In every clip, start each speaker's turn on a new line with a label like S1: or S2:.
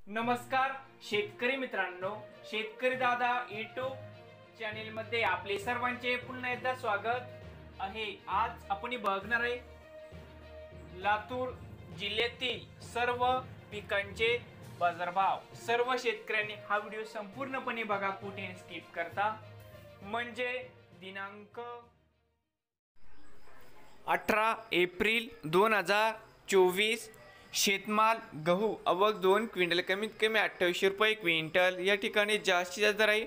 S1: नमस्कार शेतकरी मित्रांनो, शेतकरी दादा यूट्यूब चॅनेल मध्ये आपले सर्वांचे पुन्हा एकदा स्वागत आहे। आज आपण बघणार आहे लातूर जिल्ह्यातील सर्व पिकांचे बाजारभाव। सर्व शेतकऱ्यांनी हा व्हिडिओ संपूर्णपणे बघा, कुठे स्किप करता, म्हणजे दिनांक 18 एप्रिल 2024 शेतमाल गहू आवक 2 क्विंटल कमीत कमी 2800 रुपये क्विंटल। या ठिकाणी जास्तीत जास्त दर आहे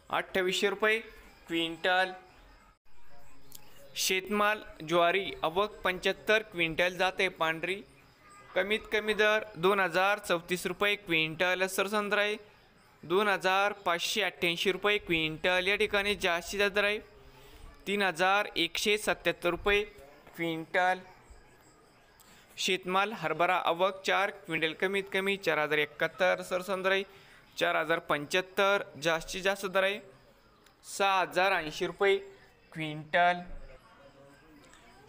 S1: 2800 रुपये क्विंटल। शेतमाल ज्वारी आवक 75 क्विंटल जाते पांढरी, कमीत कमी दर 2034 रुपये क्विंटल। सरसंद्र आहे 2588 रुपये क्विंटल। या ठिकाणी जास्तीत जास्त दर आहे 3177 रुपये क्विंटल। शेतमाल हरभरा आवक 4 क्विंटल कमीत कमी 4071, सरसंद्र आहे 4075, जास्तीत जास्त दर आहे 6080 रुपये क्विंटल।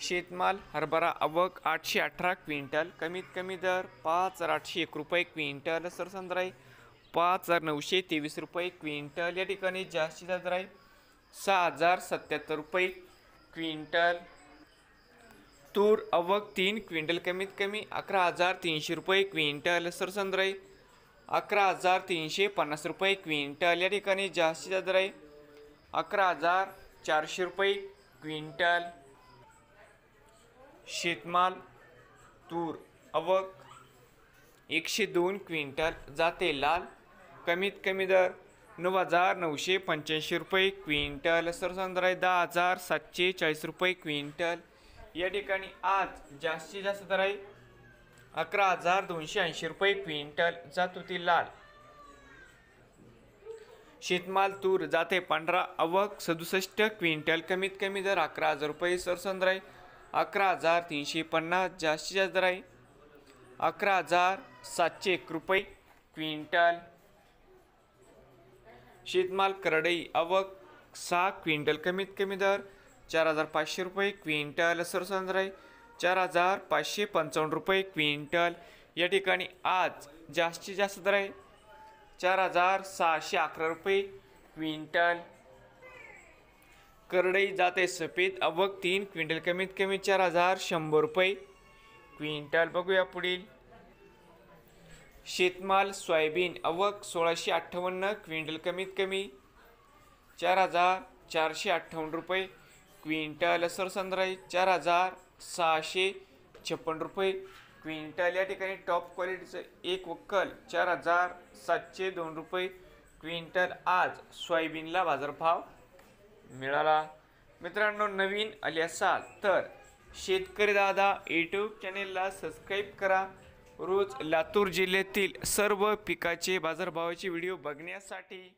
S1: शेतमाल हरभरा आवक 818 क्विंटल, कमीत कमी दर 5801 रुपये क्विंटल, सरसंद्र आहे 5923 रुपये क्विंटल। या ठिकाणी जास्तीत जास्त दर आहे 6077 रुपये क्विंटल। तूर आवक 3 क्विंटल कमीत कमी 11300 रुपये क्विंटल, सरसंद्र आहे 11350 रुपये क्विंटल। या ठिकाणी जास्तीत जास्त दर आहे 11400 रुपये क्विंटल। शेतमाल तूर आवक 102 क्विंटल जाते लाल, कमीत कमी दर 9985 रुपये क्विंटल, सरसंद्र आहे 10740 रुपये क्विंटल। या ठिकाणी आज जास्तीत जास्त दर आहे 11280 रुपये क्विंटल जात होती लाल। शेतमाल तूर जाते पांढरा आवक 67 क्विंटल, कमीत कमी दर 11000 रुपये, सरसंद्र आहे 11350, जास्तीत जास्त दर आहे 11701 रुपये क्विंटल। शेतमाल करडई आवक 6 क्विंटल, कमीत कमी दर 4500 रुपये क्विंटल, सरसंद्र आहे 4555 रुपये क्विंटल। या ठिकाणी आज जास्तीत जास्त दर आहे 4611 रुपये क्विंटल। करडई जाते सफेद आवक 3 क्विंटल, कमीत कमी 4100 रुपये क्विंटल। बघूया पुढील शेतमाल सोयाबीन आवक 1658 क्विंटल, कमीत कमी 4458 रुपये क्विंटल, सरसंद्र आहे 4656 रुपये क्विंटल। या ठिकाणी टॉप क्वालिटीचं एक वक्कल 4702 रुपये क्विंटल आज सोयाबीनला बाजारभाव मिळाला। मित्रांनो, नवीन आले असाल तर शेतकरी दादा यूट्यूब चॅनेलला सबस्क्राईब करा। रोज लातूर जिल्ह्यातील सर्व पिकाचे बाजारभावाचे व्हिडिओ बघण्यासाठी।